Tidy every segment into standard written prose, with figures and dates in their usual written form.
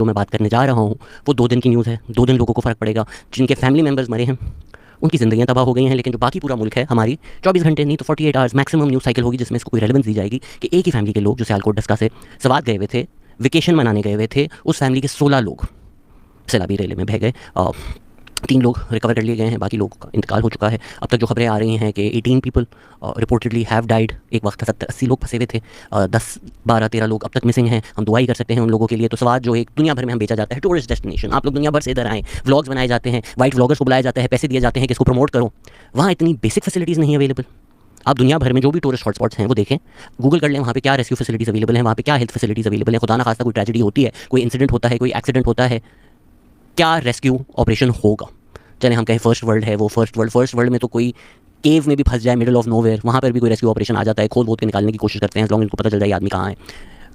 जो मैं बात करने जा रहा हूँ वो 2 दिन की न्यूज़ है। 2 दिन लोगों को फ़र्क पड़ेगा, जिनके फैमिली मेम्बर्स मरे हैं, उनकी ज़िंदगियाँ तबाह हो गई हैं, लेकिन जो बाकी पूरा मुल्क है हमारी 24 घंटे नहीं तो 48 आवर्स मैक्सिमम न्यूज़ साइकिल होगी जिसमें इसको कोई रेलेवेंस दी जाएगी कि एक ही फैमिली के लोग जो सियालकोट डस्का से सवात गए हुए थे, वेकेशन मनाने गए हुए थे, उस फैमिली के 16 लोग सैलाबी रेले में बह गए। 3 लोग रिकवर कर लिए गए हैं, बाकी लोगों का इंतकाल हो चुका है। अब तक जो खबरें आ रही हैं कि 18 पीपल रिपोर्टेडली हैव डाइड। एक वक्त 70-80 लोग फंसे हुए थे, 10-12-13 लोग अब तक मिसिंग हैं। हम दुआ ही कर सकते हैं उन लोगों के लिए। तो सवात जो एक दुनिया भर में हम बेचा जाता है टूरिस्ट डेस्टिनेशन, आप लोग दुनिया भर से इधर आएँ, व्लॉग्स बनाए जाते हैं, वाइट व्लॉगर्स को बुलाया जाता है, पैसे दिए जाते हैं कि इसको प्रमोट करो। वहाँ इतनी बेसिक फैसिलिटीज़ नहीं अवेलेबल। आप दुनिया भर में जो भी टूरिस्ट हॉटस्पॉट्स हैं वो देखें, गूगल कर लें, वहाँ पे क्या रेस्क्यू फैसिलिटीज़ अवेलेबल हैं, वहाँ पे क्या हेल्थ फैसिलिटीज़ अवेलेबल है। खुदा ना खास्ता कोई ट्रेजेडी होती है, कोई इंसिडेंट होता है, कोई एक्सीडेंट होता है, क्या रेस्क्यू ऑपरेशन होगा। चले हम कहें फर्स्ट वर्ल्ड है वो, फर्स्ट वर्ल्ड में तो कोई केव में भी फंस जाए मिडिल ऑफ नोवेयर, वहाँ पर भी कोई रेस्क्यू ऑपरेशन आ जाता है, खोद वोद के निकालने की कोशिश करते हैं, एज लॉन्ग इनको पता चल जाए आदमी कहाँ है।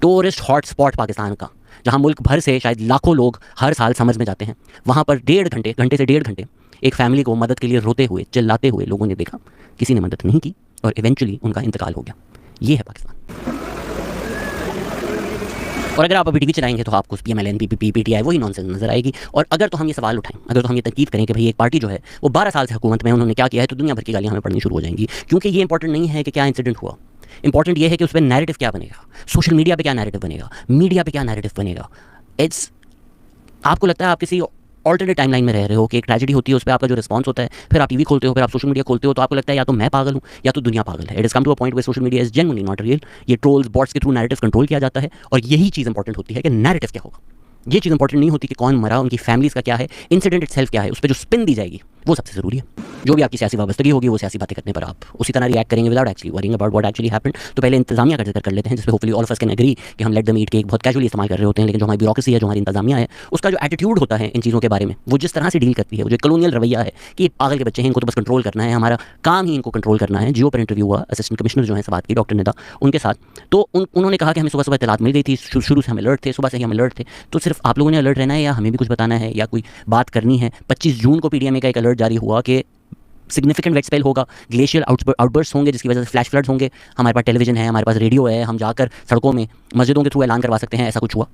टूरिस्ट हॉटस्पॉट पाकिस्तान का, जहाँ मुल्क भर से शायद लाखों लोग हर साल समर में जाते हैं, वहाँ पर घंटे से डेढ़ घंटे एक फैमिली को मदद के लिए रोते हुए चिल्लाते हुए लोगों ने देखा, किसी ने मदद नहीं की और इवेंचुअली उनका इंतकाल हो गया। ये है पाकिस्तान। और अगर आप अभी टीवी चलाएंगे तो आपको PMLN, PPP, PTI वही नॉनसेंस नजर आएगी। और अगर तो हम ये सवाल उठाएं, अगर तो हम ये तनकीद करें कि भाई एक पार्टी जो है वो 12 साल से हुकूमत में, उन्होंने क्या किया है, तो दुनिया भर की गालियां हमें पड़नी शुरू हो जाएंगी। क्योंकि ये इंपॉर्टेंट नहीं है कि क्या इंसिडेंट हुआ, इंपॉर्टेंट ये है कि उस पर नैरेटिव क्या बनेगा, सोशल मीडिया पर क्या नैरेटिव बनेगा, मीडिया पर क्या नैरेटिव बनेगा। इट्स आपको लगता है आप किसी ऑल्टरनेट टाइमलाइन में रह रहे हो कि एक ट्रेजेडी होती है, उस पर आपका जो रिस्पॉन्स होता है, फिर आप टीवी खोलते हो, फिर आप सोशल मीडिया खोलते हो, तो आपको लगता है या तो मैं पागल हूँ या तो दुनिया पागल है। It is come to a point where social media is genuinely not real. ये ट्रोल्स बॉट्स के थ्रू नैरेटिव कंट्रोल किया जाता है, और यही चीज़ इंपॉर्टेंट होती है कि नैरेटिव क्या होगा। ये चीज़ इंपॉर्टेंट नहीं होती कि कौन मरा, उनकी फैमिलीज़ का क्या है, इंसिडेंट इटसेल्फ क्या है, उस पर जो स्पिन दी जाएगी वो सबसे ज़रूरी है। जो भी आपकी सियासी वाबस्तगी होगी वो सियासी बातें करने पर आप उसी तरह रिएक्ट करेंगे without actually worrying about what actually happened. तो पहले इंतजामिया का जिक्र कर लेते हैं, जिसपे hopefully all of us can agree कि हम लेट देम ईट के एक बहुत कैजुअली इस्तेमाल कर रहे होते हैं, लेकिन जो हमारी ब्यूरोक्रेसी है, जो हमारी इंतजामिया है, उसका जो एटीट्यूड होता है इन चीज़ों के बारे में, वो जिस तरह से डील करती है, वो जो कॉलोनियल रवैया है कि पागल के बच्चे हैं, इनको तो बस कंट्रोल करना है, हमारा काम ही इनको कंट्रोल करना है। जियो पर इंटरव्यू हुआ असिस्टेंट कमिश्नर जो है सवात की, डॉक्टर निदा, उनके साथ, तो उन्होंने कहा कि हमें सुबह सुबह इत्तलात मिल गई थी, शुरू से हम अलर्ट थे, सुबह से ही हम अलर्ट थे। तो सिर्फ आप लोगों ने अलर्ट रहना है या हमें भी कुछ बताना है या कोई बात करनी है। 25 जून को PDMA का एक अलर्ट जारी हुआ कि सिग्निफिकेंट वेट स्पेल होगा, ग्लेशियल आउटबर्स्ट होंगे, जिसकी वजह से फ्लैश फ्लड्स होंगे। हमारे पास टेलीविजन है, हमारे पास रेडियो है, हम जाकर सड़कों में मस्जिदों के थ्रू ऐलान करवा सकते हैं। ऐसा कुछ हुआ,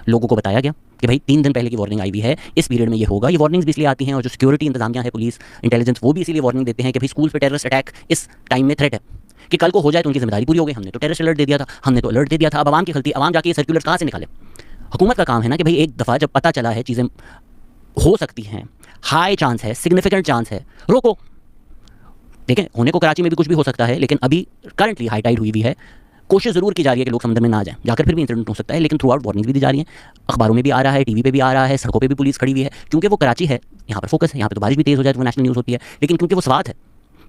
लोगों को बताया गया कि भाई 3 दिन पहले की वार्निंग आई हुई है, इस पीरियड में ये होगा। ये वार्निंग्स भी इसलिए आती हैं, और जो सिक्योरिटी इंतजामिया है, पुलिस इंटेलिजेंस, वो भी इसीलिए वार्निंग देते हैं कि भाई स्कूल पे टेररिस्ट अटैक इस टाइम में थ्रेट है कि कल को हो जाए तो उनकी जिम्मेदारी पूरी हो गई। हमने तो टेररिस्ट अलर्ट दे दिया था, हमने तो अलर्ट दे दिया था, अब आवाम की गलती, आवाम जाके ये सर्कुलर कहाँ से निकाले। हुकूमत का काम है ना कि भाई एक दफ़ा जब पता चला है चीज़ें हो सकती हैं, हाई चांस है, सिग्निफिकेंट चांस है, रोको। देखें, होने को कराची में भी कुछ भी हो सकता है, लेकिन अभी करंटली हाई टाइड हुई भी है, कोशिश ज़रूर की जा रही है कि लोग समुद्र में ना जाएं, जाकर फिर भी इंसिडेंट हो सकता है, लेकिन थ्रू आउट वार्निंग भी दी जा रही है, अखबारों में भी आ रहा है, टीवी पे भी आ रहा है, सड़कों पे भी पुलिस खड़ी हुई है, क्योंकि वो कराची है, यहाँ पर फोकस है, यहाँ पे तो बारिश भी तेज़ हो जाए तो वो नेशनल न्यूज़ होती है, लेकिन क्योंकि वो सवात है,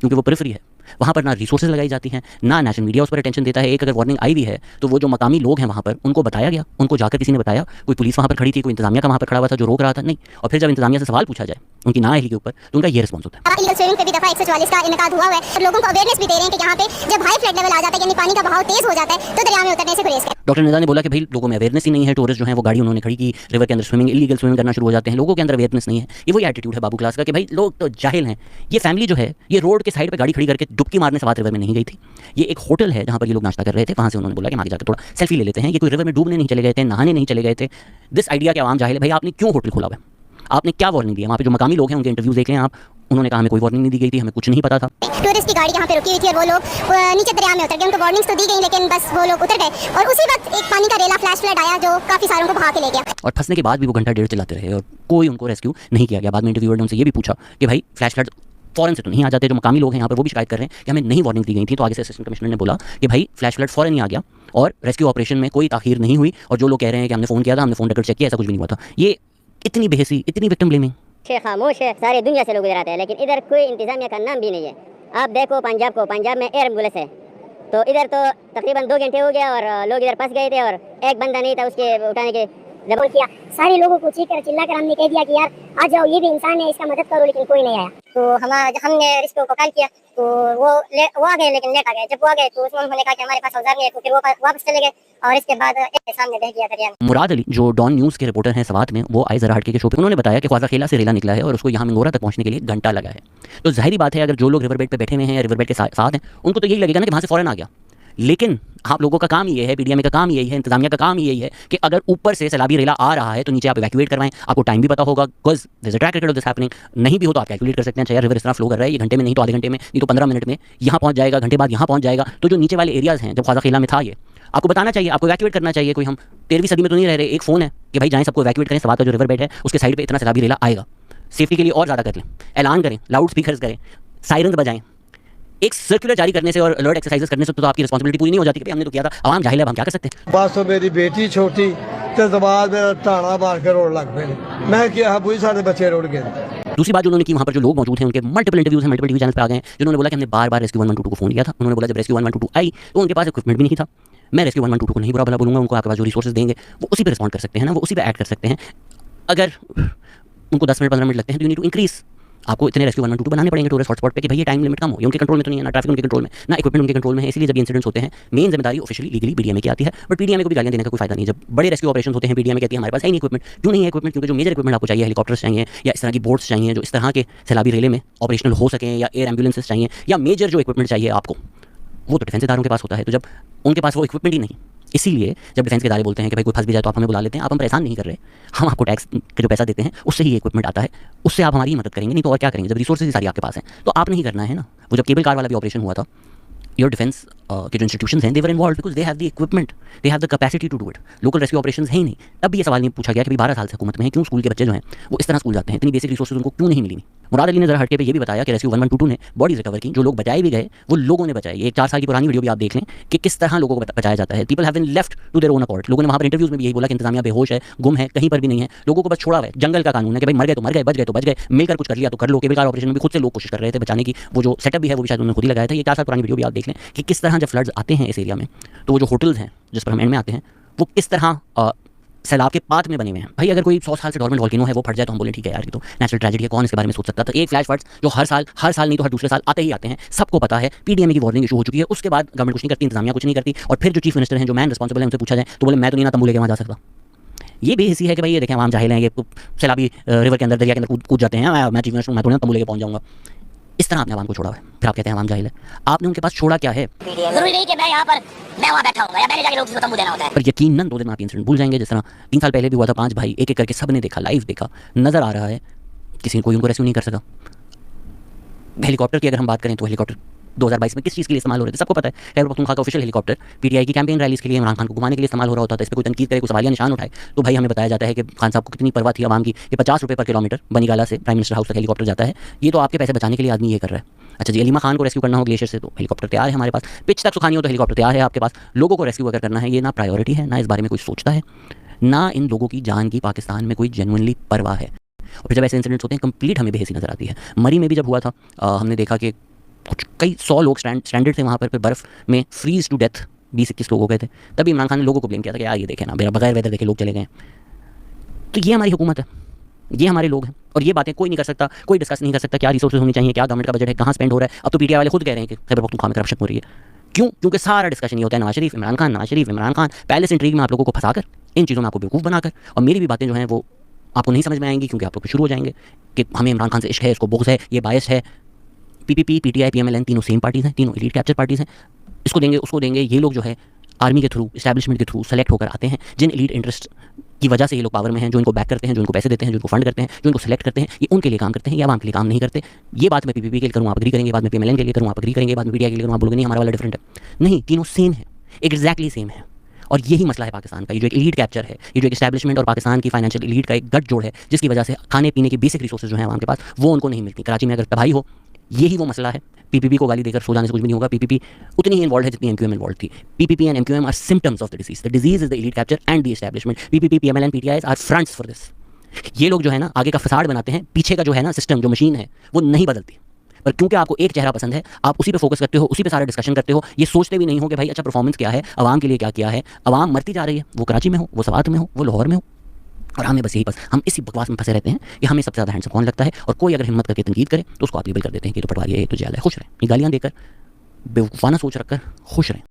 क्योंकि वो पेरिफेरी है, वहाँ पर ना रिसोर्सेज लगाई जाती हैं, ना नेशनल मीडिया उस पर अटेंशन देता है। एक अगर वार्निंग आई भी है तो वो जो मकामी लोग हैं वहाँ पर, उनको बताया गया, उनको जाकर किसी ने बताया, कोई पुलिस वहाँ पर खड़ी थी, कोई इंतजामिया का वहाँ पर खड़ा हुआ था जो रोक रहा था, नहीं। और फिर जब इंतजामिया से सवाल पूछा जाए उनकी नाअहली के ऊपर, तो उनका ये रिस्पॉन्स होता है। इलीगल स्विमिंग पे भी दफा 144 का इनकाद हुआ है, और लोगों को अवेयरनेस भी दे रहे हैं कि यहाँ पे जब हाई फ्लड लेवल आ जाता है, यानी पानी का बहाव तेज हो जाता है, तो दरिया में उतरने से गुरेज करें। डॉक्टर निदा ने बोला कि भाई लोगों में अवेयरनेस ही नहीं है। टूरिस्ट जो है वो गाड़ी उन्होंने खड़ी की, रिवर के अंदर स्विमिंग, इलीगल स्विमिंग करना शुरू हो जाते हैं, लोगों के अंदर अवेयरनेस नहीं है। ये वही एटीट्यूड है बाबू क्लास का कि भाई लोग तो जाहिल हैं। ये फैमिली जो है ये रोड के साइड पे गाड़ी खड़ी करके डुबकी मारने सवात रिवर में नहीं गई थी। ये एक होटल है जहाँ पर ये लोग नाश्ता कर रहे थे, वहाँ से उन्होंने बोला कि हम आगे जाकर थोड़ा सेल्फी ले लेते हैं। ये कोई रिवर में डूबने नहीं चले गए थे, नहाने नहीं चले गए थे। दिस आइडिया कि आवाम जाहिल है। भाई आपने क्यों होटल खोला हुआ है, आपने क्या वार्निंग दी है? वहाँ पे जो मकामी लोग हैं उनके इंटरव्यूज देख लें आप, उन्होंने कहा हमें कोई वार्निंग नहीं दी गई थी, हमें कुछ नहीं पता था। टूरिस्ट की गाड़ी यहाँ पे रुकी हुई थी और वो लोग नीचे दरिया में उतर गए, उनको वार्निंग्स तो दी गई लेकिन बस वो लोग उतर गए, और उसी वक्त एक पानी का रेला फ्लैश फ्लड आया जो काफी सारों को बहा के ले गया। और फंसने के बाद भी वो घंटा डेढ़ चलाते रहे और कोई उनको रेस्क्यू नहीं किया गया। बाद में इंटरव्यूअर ने उनसे ये भी पूछा कि भाई फ्लैश फ्लड फॉरन से तो नहीं आ जाते? जो मकामी लोग हैं यहाँ पर वो भी शिकायत कर रहे हैं कि हमें नहीं वार्निंग दी गई थी। तो आगे से असिस्टेंट कमिश्नर ने बोला कि भाई फ्लैश फ्लड फॉरन ही आ गया और रेस्क्यू ऑपरेशन में कोई ताखीर नहीं हुई, और जो लोग कह रहे हैं कि हमने फ़ोन किया था, हमने फ़ोन रिकॉर्ड चेक किया, ऐसा कुछ भी नहीं हुआ था। ये इतनी बेहसी, इतनी विक्टिम ब्लेमिंग। खामोश है, सारी दुनिया से लोग इधर आते हैं, लेकिन इधर कोई इंतजामिया का नाम भी नहीं है। आप देखो पंजाब को, पंजाब में एयर एम्बुलेंस है, तो इधर तो तकरीबन 2 घंटे हो गया और लोग इधर फंस गए थे और एक बंदा नहीं था उसके उठाने के जब किया, सारे लोगों को चीख कर चिल्ला कर हमने कह दिया कि यार आ जाओ, ये भी इंसान है, इसका मदद करो, लेकिन कोई नहीं आया। तो हमने रिस्क्यू को कॉल किया तो वो आ गए, लेकिन लेट आ गए। जब वो आ गए तो उसमें उन्होंने कहा कि हमारे पास औजार नहीं है, तो फिर वो वापस चले गए और इसके बाद एक सामने बह गया दरिया में। मुराद अली जो डॉन न्यूज़ के रिपोर्टर हैं सवात में, वो आए ज़रा हटके के शो पे, उन्होंने बताया कि ख्वाजा खेला से रेला निकला है और उसको यहाँ मंगोरा तक पहुँचने के लिए घंटा लगा है। तो जाहिर बात है अगर जो लोग रिवर बेड पे बैठे हुए हैं या रिवर बेड के साथ हैं, उनको तो यही लगेगा ना कि वहाँ से फौरन आ गया, लेकिन आप लोगों का काम ये है, पीडीएमए का काम यही है, इंतजामिया का काम यही है कि अगर ऊपर से सैलाबी रेला आ रहा है तो नीचे आप इवैक्यूएट करवाएं। आपको टाइम भी पता होगा, because there is a track record of this happening. नहीं भी हो तो आप कैलकुलेट कर सकते हैं, चाहे रिवर इस तरह फ्लो कर रहा है, ये घंटे में नहीं तो आधे घंटे में, नहीं तो 15 मिनट में यहाँ पहुँच जाएगा, घंटे बाद यहाँ पहुँच जाएगा। तो जो नीचे वाले एरियाज हैं, जब ख्वाजा किला में था ये, आपको बताना चाहिए, आपको इवैक्यूएट करना चाहिए। कोई हम 13वीं सदी में तो नहीं रह रहे। एक फ़ोन है कि भाई जाएँ सबको इवैक्यूएट करें, सवात का जो रिवर बेड है उसके साइड पर इतना सैलाबी रेला आएगा। सेफ्टी के लिए और ज़्यादा कर लें, ऐलान करें, लाउड स्पीकर्स करें, सायरन बजाएं। एक सर्कुलर जारी करने से और अलर्ट एक्सरसाइजेस करने से तो आपकी रिस्पांसिबिलिटी पूरी नहीं हो जाती कि भाई हमने तो किया था, आवाम जाहिल है, हम क्या कर सकते हैं। बस मेरी बेटी छोटी ते दबाद मेरा ढाणा मार के रोड लग पे। मैं क्या बुझ सारे बच्चे रोड गए। दूसरी बात जो उन्होंने की, वहाँ पर जो लोग मौजूद हैं उनके मल्टीपल इंटरव्यूज हैं, मल्टीपल टीवी चैनल पे आ गए हैं, जिन्होंने बोला कि हमने बार बार रेस्क्यू 1122 को फोन किया था। उन्होंने बोला जब रेस्क्यू 1122 आई तो उनके पास इक्विपमेंट भी नहीं था। मैं रेस्क्यू 1122 को नहीं बुरा भला बोलूँगा, उनको आपके पास जो रिसोर्सेज देंगे वो उसी पर रिस्पॉन्ड कर सकते हैं ना, वो उसी पर ऐड कर सकते हैं। अगर उनको 10 मिनट 15 मिनट लगते हैं तो यू नीड टू इंक्रीज। आपको इतने रेस्क्यू 112 बनाने पड़ेंगे टूरिस्ट हॉटस्पॉट पे कि भाई ये टाइम लिमिट कम हो। ये उनके कंट्रोल में तो नहीं है, ना ट्रैफिक उनके कंट्रोल में, ना इक्विपमेंट उनके कंट्रोल में है। इसलिए जब इंसिडेंट्स होते हैं मेन जिम्मेदारी ऑफिशियली लीगली पीडीएमए की आती है, बट पीडीएमए को भी गालियां देने का कोई फायदा नहीं। जब बड़े रेस्क्यू ऑपरेशन होते हैं पीडीएमए कहती है हमारे पास है नहीं इक्विपमेंट। क्यों नहीं है इक्विपमेंट? क्योंकि जो मेजर इक्विपमेंट आपको चाहिए, हेलीकॉप्टर्स चाहिए या इस तरह की बोट्स चाहिए जो इस तरह के सैलाबी रेले में ऑपरेशनल हो सकें, या एयर एम्बुलेंसेस चाहिए, या मेजर जो इक्विपमेंट चाहिए आपको, वो तो डिफेंस इदारों के पास होता है। तो जब उनके पास वो इक्विपमेंट ही नहीं, इसीलिए जब डिफेंस के इदारे बोलते हैं कि भाई कोई फंस भी जाए तो आप हमें बुला लेते हैं, आप हम परेशान नहीं कर रहे, हम आपको टैक्स का जो पैसा देते हैं उससे ही इक्विपमेंट आता है, उससे आप हमारी मदद करेंगे, नहीं तो और क्या करेंगे? जब रिसोर्सेज सारी आपके पास हैं तो आप नहीं करना है ना। वो जब केबल कार वाला भी ऑपरेशन हुआ था, योर डिफेंस के जो इंस्टीट्यूशंस हैं they were involved because they have the equipment, they have the capacity to do it. Local rescue operations है ही नहीं। तब भी ये सवाल नहीं पूछा गया कि भाई 12 साल से हुकूमत में है, क्यों स्कूल के बच्चे जो हैं वो इस तरह स्कूल जाते हैं, इतनी बेसिक रिसोर्सेज उनको क्यों नहीं मिली? मुराद अली ने जरा हटके पे ये भी बताया कि रेस्क्यू 1122 ने बॉडीज रिकवर की, जो लोग बचाए भी गए वो लोगों ने बचाए। ये 4 साल की पुरानी वीडियो भी आप देख लें कि किस तरह लोगों को बचाया जाता है। People have been left to their own accord. लोगों ने वहाँ पर इंटरव्यूज में भी यही बोला कि इंतजामिया बेहोश है, गुम है, कहीं पर भी नहीं है, लोगों को बस छोड़ा हुआ है। जंगल का कानून है कि भाई मर गए तो मर गए, बच गए तो बच गए, मिलकर कुछ कर लिया तो कर लो। केबल कार ऑपरेशन में भी खुद से लोग कोशिश कर रहे थे बचाने की, वो जो सेटअप भी है वो भी शायद उन्होंने खुद ही लगाया था। ये 4 साल पुरानी वीडियो भी आप देख लें कि किस तरह जब फ्लड्स आते हैं इस एरिया में तो वो जो होटल्स हैं जिस पर हम एंड में आते हैं वो किस तरह सैलाब के पाथ में बने हुए हैं। भाई अगर कोई 100 साल से डॉर्मेंट वोल्केनो है वो फट जाए तो हम बोले ठीक है यार ये तो नेचुरल ट्रेजेडी है, कौन इसके बारे में सोच सकता था। एक फ्लैश फ्लड्स जो हर साल नहीं तो हर दूसरे साल आते ही आते हैं, सबको पता है, पीडीएमए की वार्निंग इशू हो चुकी है। उसके बाद गवर्नमेंट कुछ नहीं करती, इंतजामिया कुछ नहीं करती, और फिर जो चीफ मिनिस्टर हैं, जो मैन रिस्पॉन्सिबल है, उनसे पूछा जाए तो बोले मैं तो नहीं ना तंबू लेके वहाँ जा सकता। ये बेहिसी है कि भाई ये देखें आवाम जाहिल हैं, ये सैलाबी रिवर के अंदर, दरिया के अंदर कूद जाते हैं, मैं चीफ मिनिस्टर मैं थोड़ी ना तंबू लेके पहुँच जाऊँगा। इस तरह आपने आवाम को छोड़ा है, फिर आप कहते हैं आवाम जाहिल है। आपने उनके पास छोड़ा क्या है? जरूरी नहीं कि मैं यहाँ पर मैं वहाँ बैठा हूँ या मैंने जाके लोग को तंबू देना होता है। पर यकीनन 2 दिन में आप इंसिडेंट भूल जाएंगे। जिस तरह 3 साल पहले भी हुआ था, 5 भाई एक एक करके सब ने देखा, लाइव देखा, नजर आ रहा है, किसी कोई उनको रेस्क्यू नहीं कर सका। हेलीकॉप्टर की अगर हम बात करें तो हेलीकॉप्टर 2022 में किस चीज़ के लिए इस्तेमाल हो रहे थे सबको पता है। खैबर पख्तूनख्वा का ऑफिशियल हेलीकॉप्टर पीटीआई की कैंपेन रैलीज के लिए इमरान खान को घुमाने के लिए इस्तेमाल हो रहा होता था। इस पर कोई तनकीद करे, कोई सवालिया निशान उठाए तो भाई हमें बताया जाता है कि खान साहब को कितनी परवाह थी आवाम की कि 50 रुपये पर किलोमीटर बनीगाला से प्राइम मिनिस्टर हाउस तक हेलीकॉप्टर जाता है। ये तो आपके पैसे बचाने के लिए आदमी ये कर रहा है। अच्छा जी, अलीमा खान को रेस्क्यू करना हो ग्लेशियर से तो हेलीकॉप्टर तैयार है हमारे पास, पिच तक सुखानी हो तो हेलीकॉप्टर तैयार है आपके पास। लोगों को रेस्क्यू अगर करना है, ये ना प्रायोरिटी है, ना इस बारे में कोई सोचता है, ना इन लोगों की जान की पाकिस्तान में कोई जेन्युइनली परवाह है। और फिर जब ऐसे इंसिडेंट्स होते हैं कंप्लीट हमें बेहसी नजर आती है। मरी में भी जब हुआ था हमने देखा कि कुछ कई 100 लोग स्ट्रैंडेड थे वहाँ पर, फिर बर्फ़ में फ्रीज टू डेथ 20-21 लोग हो गए थे। तभी इमरान खान ने लोगों को ब्लेम किया था कि यार ये देखें ना, बगैर वेदर देखे लोग चले गए। तो ये हमारी हुकूमत है, ये हमारे लोग हैं, और ये बातें कोई नहीं कर सकता, कोई डिस्कस नहीं कर सकता क्या रिसोर्सेज होनी चाहिए, क्या गवर्नमेंट का बजट है, कहाँ स्पेंड हो रहा है। अब तो पीटीआई वाले खुद कह रहे हैं कि खैबर पख्तूनख्वा में करप्शन हो रही है। क्यों? क्योंकि सारा डिस्कशन ये होता है नवाज शरीफ इमरान खान, नवाज शरीफ इमरान खान, पैलेस इंट्रीग में आप लोगों को फंसाकर, इन चीज़ों में आपको बेवकूफ़ बनाकर। और मेरी भी बातें जो हैं वो आपको नहीं समझ में आएंगी, क्योंकि आप लोग शुरू हो जाएंगे कि हमें इमरान खान से इश्क है, इसको बुग़्ज़ है, ये बायस है। पीपीपी, पीटीआई, पीएमएलएन तीनों सेम पार्टीज़ हैं, तीनों एलीट कैप्चर पार्टीज़ हैं। इसको देंगे उसको देंगे, ये लोग जो है आर्मी के थ्रू, इस्टेब्लिशमेंट के थ्रू सेलेक्ट होकर आते हैं। जिन एलीट इंटरेस्ट की वजह से ये लोग पावर में हैं, जो इनको बैक करते हैं, जो इनको पैसे देते हैं, जो इनको फंड करते हैं, जो इनको सेलेक्ट करते हैं, ये उनके लिए काम करते हैं, ये आवाम के लिए काम नहीं करते। ये बात मैं पीपीपी के लिए करूँ आप एग्री करेंगे, बाद में पीएमएलएन के लिए करूँ आप एग्री करेंगे, बाद में पीटीआई के लिए करूँ आप बोलोगे नहीं हमारा वाला डिफरेंट है। नहीं, तीनों सेम है, एग्जैक्टली सेम है। और यही मसला है पाकिस्तान का। ये जो एक एलीट कैप्चर है, ये जो एक इस्टेब्लिशमेंट और पाकिस्तान की फाइनेंशियल एलीट का एक गठजोड़ है, जिसकी वजह से खाने पीने की बेसिक रिसोर्सेज जो है आवाम के पास वो उनको नहीं मिलती। कराची में अगर तबाही हो, यही वो मसला है। पीपीपी को गाली देकर सो जाने से कुछ भी नहीं होगा। पीपीपी उतनी ही इन्वॉल्व है जितनी एमक्यूएम इन्वॉल्व थी। PPP and MQM are symptoms of the disease. The disease is the elite capture and the establishment. PPP, PMLN, PTI are fronts for this. ये लोग जो है ना आगे का फसाड बनाते हैं, पीछे का जो है ना सिस्टम, जो मशीन है वो नहीं बदलती। पर क्योंकि आपको एक चेहरा पसंद है, आप उसी पे फोकस करते हो, उसी पे सारा डिस्कशन करते हो, ये सोचते भी नहीं हो कि भाई अच्छा परफॉर्मेंस क्या है, आवाम के लिए क्या किया है। आवाम मरती जा रही है, वो कराची में हो, वो सवात में हो, वो लाहौर में हो, और हमें बस यही हम इसी बकवास में फंसे रहते हैं कि हमें सबसे ज़्यादा हैंडसम कौन लगता है। और कोई अगर हिम्मत करके तनकीद करे तो उसको आप लेबल कर देते हैं कि तो पटवारी है, ये तो जेल है। खुश रहें, ये गालियाँ देकर बेवकूफ़ाना सोच रखकर खुश रहें।